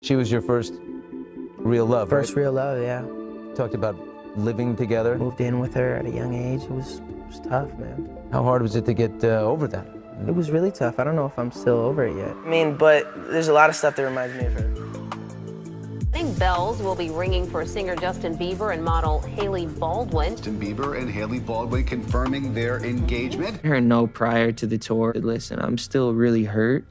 She was your first real love, First right? real love, yeah. Talked about living together. Moved in with her at a young age. It was tough, man. How hard was it to get over that? It was really tough. I don't know if I'm still over it yet. I mean, but there's a lot of stuff that reminds me of her. Wedding bells will be ringing for singer Justin Bieber and model Hailey Baldwin. Justin Bieber and Hailey Baldwin confirming their engagement. I heard no prior to the tour. Listen, I'm still really hurt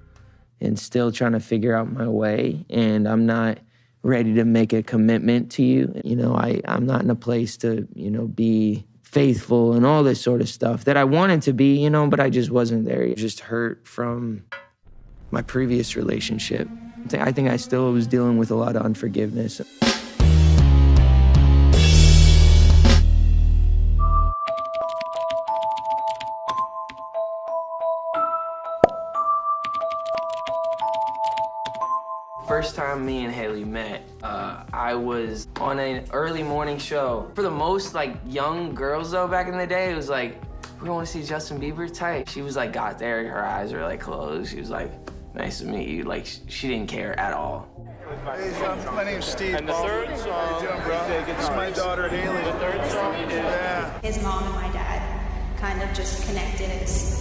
and still trying to figure out my way, and I'm not ready to make a commitment to you. You know, I'm not in a place to, be faithful and all this sort of stuff that I wanted to be, but I just wasn't there. Just hurt from my previous relationship. I think I still was dealing with a lot of unforgiveness. First time me and Hailey met, I was on an early morning show. For the most young girls though back in the day, it was like, we want to see Justin Bieber type. She was got there, her eyes were closed. She was like, nice to meet you. She didn't care at all. Hey, my name's Steve. And the third song, how you doing, bro? This is my daughter, Hailey. The third song is... Yeah. His mom and my dad kind of just connected as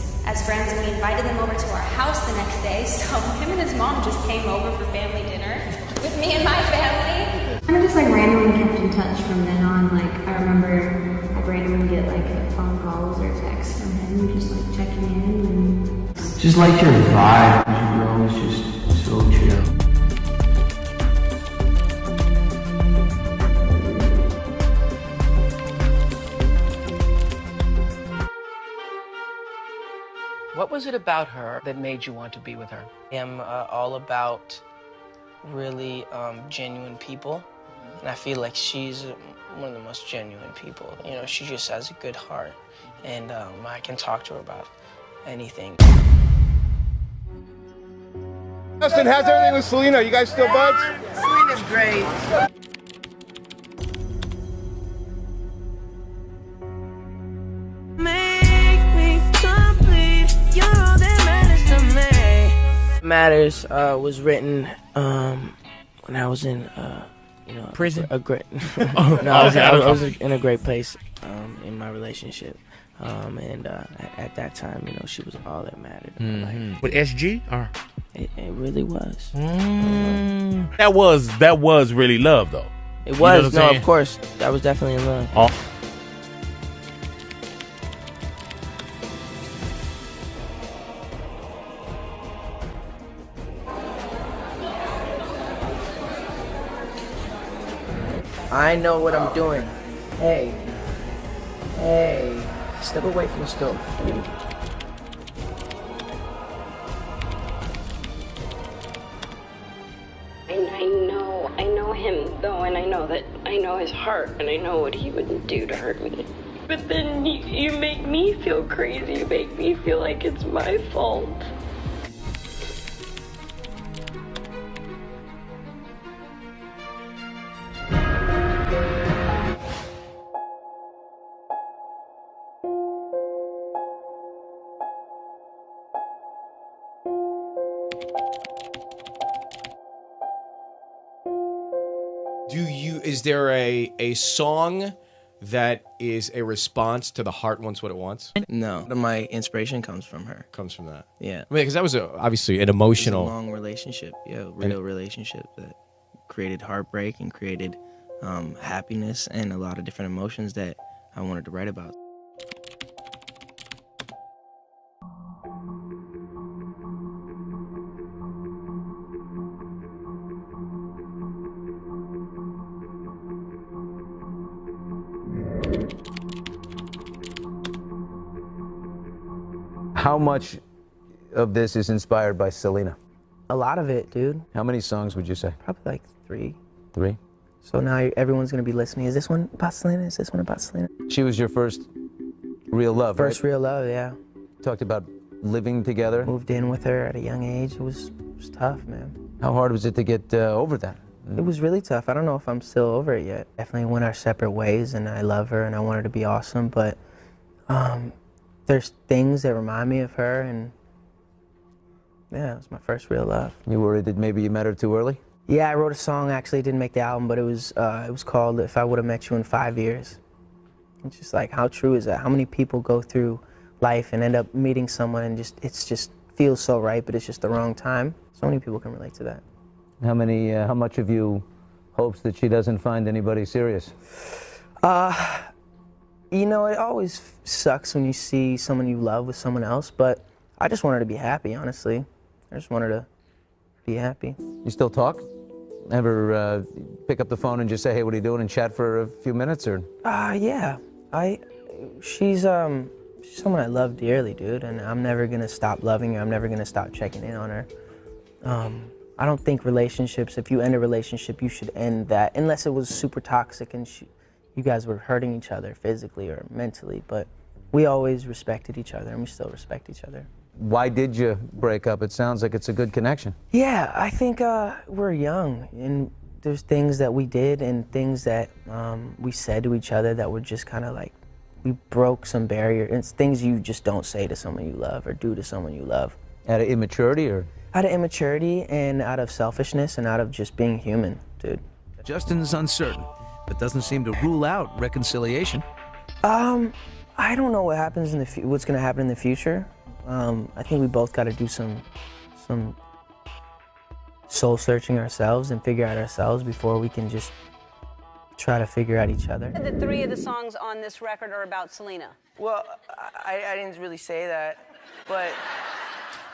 friends, and we invited them over to our house the next day, so him and his mom just came over for family dinner with me and my family. Kind of just randomly kept in touch from then on. I remember I'd randomly get phone calls or texts from him, just checking in and... Just your vibe, bro, was just so chill. What was it about her that made you want to be with her? I am all about really genuine people, and I feel like she's one of the most genuine people. She just has a good heart, and I can talk to her about anything. Justin, how's everything with Selena? You guys still buds? Selena's great. Matters was written when I was in Prison? a great I was in a great place in my relationship, and at that time she was all that mattered in my life. With SG? Or? It really was. That was really love though. It was, no, of course. That was definitely in love. Oh. I know what I'm doing. Hey, step away from the stove. I know him though, and I know his heart, and I know what he would do to hurt me. But then you make me feel crazy. You make me feel like it's my fault. Is there a song that is a response to The Heart Wants What It Wants? No, my inspiration comes from her. Comes from that. Yeah. Because that was obviously an emotional... It was a long relationship, real relationship that created heartbreak and created happiness and a lot of different emotions that I wanted to write about. How much of this is inspired by Selena? A lot of it, dude. How many songs would you say? Probably 3. 3? So now everyone's gonna be listening. Is this one about Selena? Is this one about Selena? She was your first real love, First right? real love, yeah. Talked about living together. Moved in with her at a young age. It was tough, man. How hard was it to get over that? It was really tough. I don't know if I'm still over it yet. Definitely went our separate ways, and I love her, and I want her to be awesome, but there's things that remind me of her, and yeah, it was my first real love. You worried that maybe you met her too early? Yeah, I wrote a song. Actually, it didn't make the album, but it was called "If I Would Have Met You in 5 Years." It's just like, how true is that? How many people go through life and end up meeting someone and it's just feels so right, but it's just the wrong time. So many people can relate to that. How much of you hopes that she doesn't find anybody serious? You know, it always sucks when you see someone you love with someone else, but I just want her to be happy, honestly. I just want her to be happy. You still talk? Ever pick up the phone and just say, hey, what are you doing, and chat for a few minutes, or? Yeah. She's someone I love dearly, dude, and I'm never gonna stop loving her. I'm never gonna stop checking in on her. I don't think relationships, if you end a relationship, you should end that, unless it was super toxic and you guys were hurting each other physically or mentally, but we always respected each other, and we still respect each other. Why did you break up? It sounds like it's a good connection. Yeah, I think we're young, and there's things that we did and things that we said to each other that were just kind of like, we broke some barrier. It's things you just don't say to someone you love or do to someone you love. Out of immaturity, or? Out of immaturity and out of selfishness and out of just being human, dude. Justin's uncertain, but doesn't seem to rule out reconciliation. I don't know what happens in what's gonna happen in the future. I think we both got to do some soul searching ourselves and figure out ourselves before we can just try to figure out each other. The 3 of the songs on this record are about Selena. Well, I didn't really say that, but...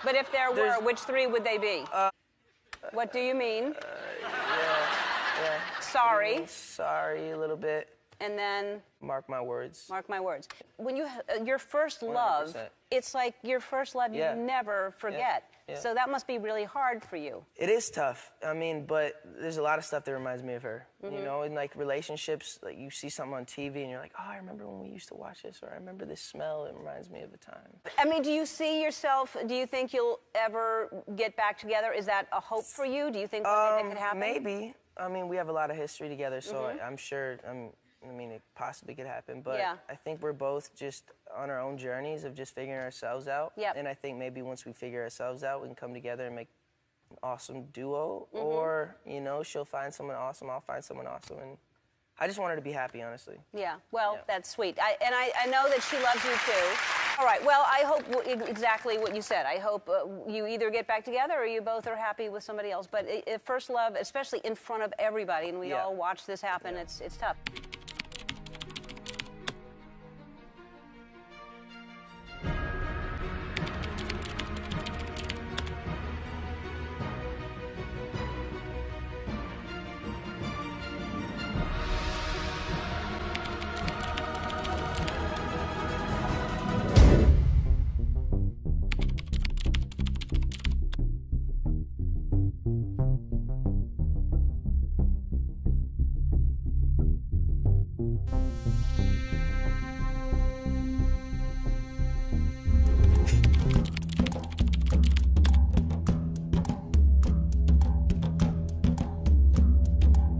But if there were, which 3 would they be? What do you mean? Yeah. Sorry. Sorry, a little bit. And then? Mark my words. Mark my words. When you, your first love, 100%. it's like your first love you never forget. Yeah. So that must be really hard for you. It is tough. I mean, but there's a lot of stuff that reminds me of her. You know, in like relationships, like you see something on TV and you're like, oh, I remember when we used to watch this, or I remember this smell, it reminds me of a time. I mean, do you see yourself, do you think you'll ever get back together? Is that a hope for you? Do you think that could happen? Maybe. I mean, we have a lot of history together, so I'm sure, I mean, it possibly could happen, but I think we're both just on our own journeys of just figuring ourselves out. And I think maybe once we figure ourselves out, we can come together and make an awesome duo, or, you know, she'll find someone awesome, I'll find someone awesome, and I just want her to be happy, honestly. Yeah, well, that's sweet. And I know that she loves you, too. All right, well, I hope exactly what you said. I hope you either get back together or you both are happy with somebody else. But first love, especially in front of everybody, and we all watch this happen, it's tough.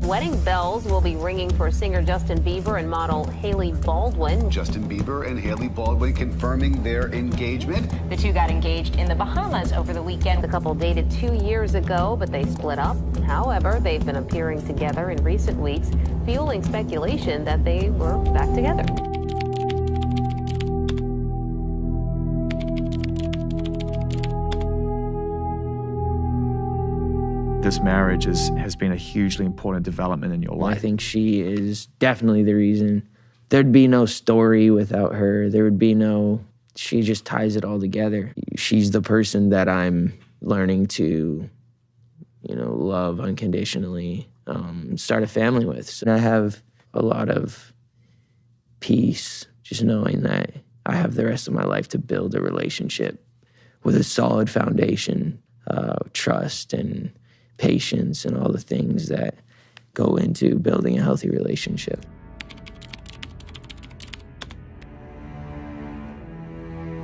Wedding bells will be ringing for singer Justin Bieber and model Hailey Baldwin. Justin Bieber and Hailey Baldwin confirming their engagement. The two got engaged in the Bahamas over the weekend. The couple dated 2 years ago, but they split up. However, they've been appearing together in recent weeks, fueling speculation that they were back together. This marriage has been a hugely important development in your life. I think she is definitely the reason. There'd be no story without her. There would be no, she just ties it all together. She's the person that I'm learning to, you know, love unconditionally, start a family with. So I have a lot of peace just knowing that I have the rest of my life to build a relationship with a solid foundation, trust and patience and all the things that go into building a healthy relationship.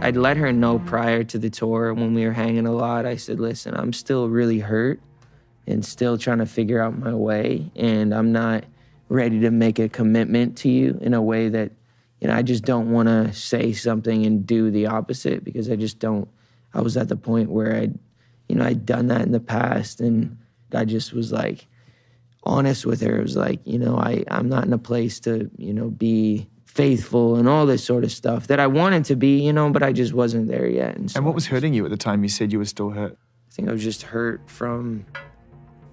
I'd let her know prior to the tour when we were hanging a lot. I said, listen, I'm still really hurt and still trying to figure out my way, and I'm not ready to make a commitment to you in a way that, you know, I just don't want to say something and do the opposite, because I just don't. I was at the point where I'd done that in the past, and I just was like honest with her. It was like, you know, I'm not in a place to, you know, be faithful and all this sort of stuff that I wanted to be, you know, but I just wasn't there yet. And, so and what was hurting you at the time? You said you were still hurt. I think I was just hurt from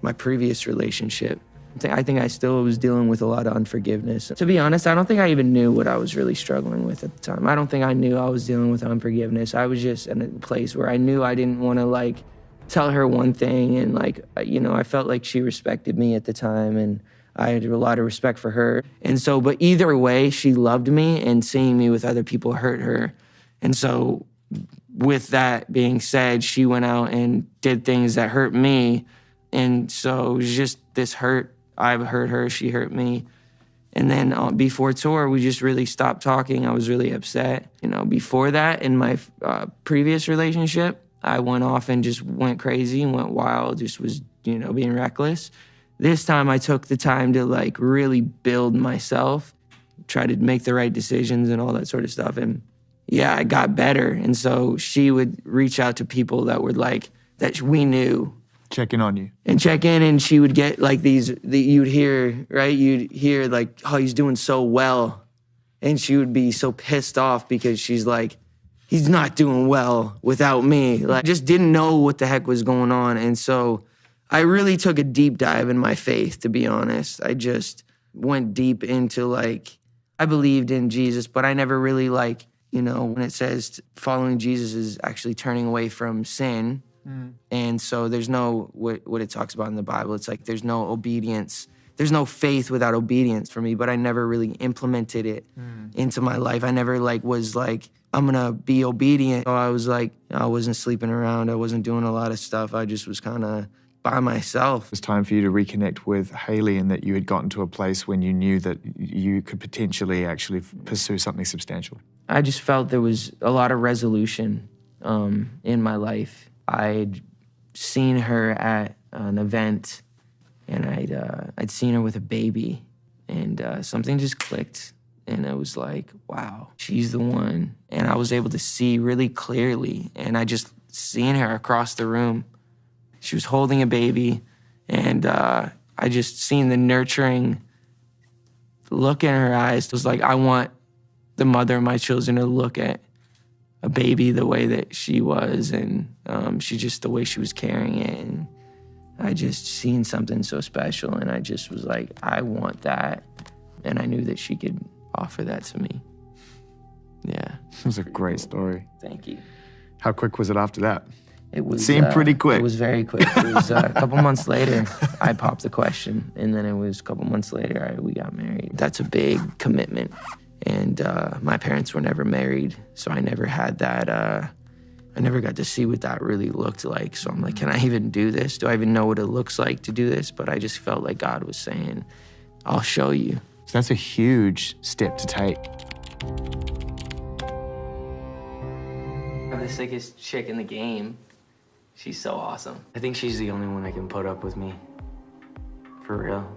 my previous relationship. I think I still was dealing with a lot of unforgiveness. To be honest, I don't think I even knew what I was really struggling with at the time. I don't think I knew I was dealing with unforgiveness. I was just in a place where I knew I didn't want to, like, tell her one thing, and, like, you know, I felt like she respected me at the time, and I had a lot of respect for her. And so, but either way, she loved me, and seeing me with other people hurt her. And so, with that being said, she went out and did things that hurt me. And so it was just this hurt. I hurt her, she hurt me. And then before tour, we just really stopped talking. I was really upset. You know, before that, in my previous relationship, I went off and just went crazy and went wild, just was, you know, being reckless. This time I took the time to, like, really build myself, try to make the right decisions and all that sort of stuff. And yeah, I got better. And so she would reach out to people that were like, that we knew. Check in on you. And check in, and she would get like you'd hear, right? You'd hear like, oh, he's doing so well. And she would be so pissed off because she's like, he's not doing well without me. Like, just didn't know what the heck was going on. And so I really took a deep dive in my faith, to be honest. I just went deep into, like, I believed in Jesus, but I never really, like, you know, when it says following Jesus is actually turning away from sin. And so there's no, what it talks about in the Bible, it's like there's no obedience. There's no faith without obedience for me, but I never really implemented it into my life. I never, like, was like, I'm gonna be obedient. I was like, I wasn't sleeping around. I wasn't doing a lot of stuff. I just was kind of by myself. It was time for you to reconnect with Hailey, and that you had gotten to a place when you knew that you could potentially actually pursue something substantial. I just felt there was a lot of resolution in my life. I'd seen her at an event, and I'd seen her with a baby, and something just clicked, and it was like, wow, she's the one. And I was able to see really clearly, and I just seen her across the room. She was holding a baby, and I just seen the nurturing look in her eyes. It was like, I want the mother of my children to look at a baby the way that she was, and she just, the way she was carrying it, and I just seen something so special, and I just was like, I want that, and I knew that she could offer that to me. Yeah. It was a great story. Thank you. How quick was it after that? It was, seemed pretty quick. It was very quick. It was a couple months later, I popped the question, and then it was a couple months later, we got married. That's a big commitment. And my parents were never married, so I never had that, I never got to see what that really looked like. So I'm like, can I even do this? Do I even know what it looks like to do this? But I just felt like God was saying, I'll show you. So that's a huge step to take. I'm the sickest chick in the game. She's so awesome. I think she's the only one that can put up with me. For real.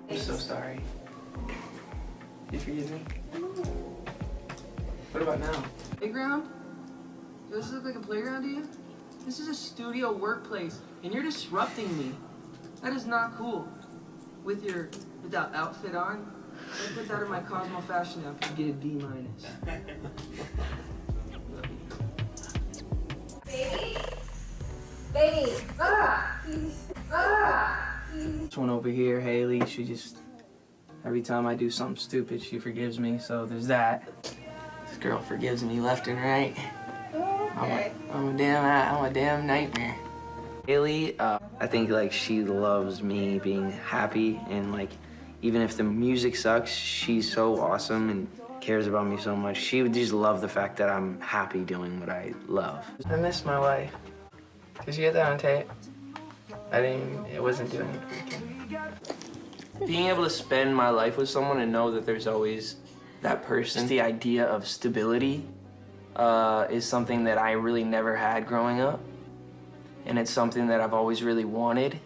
I'm so sorry. You forgive me? What about now? Playground? Does this look like a playground to you? This is a studio workplace, and you're disrupting me. That is not cool. With that outfit on, I put that in my Cosmo fashion app and get a D-. Baby? Baby! Ah! Ah! This one over here, Hailey, she just, every time I do something stupid, she forgives me, so there's that. This girl forgives me left and right. Okay. I'm a damn nightmare. Hailey, I think, like, she loves me being happy, and, like, even if the music sucks, she's so awesome and cares about me so much. She would just love the fact that I'm happy doing what I love. I miss my wife. Did you get that on tape? It wasn't doing it. Being able to spend my life with someone and know that there's always that person, the idea of stability is something that I really never had growing up. And it's something that I've always really wanted.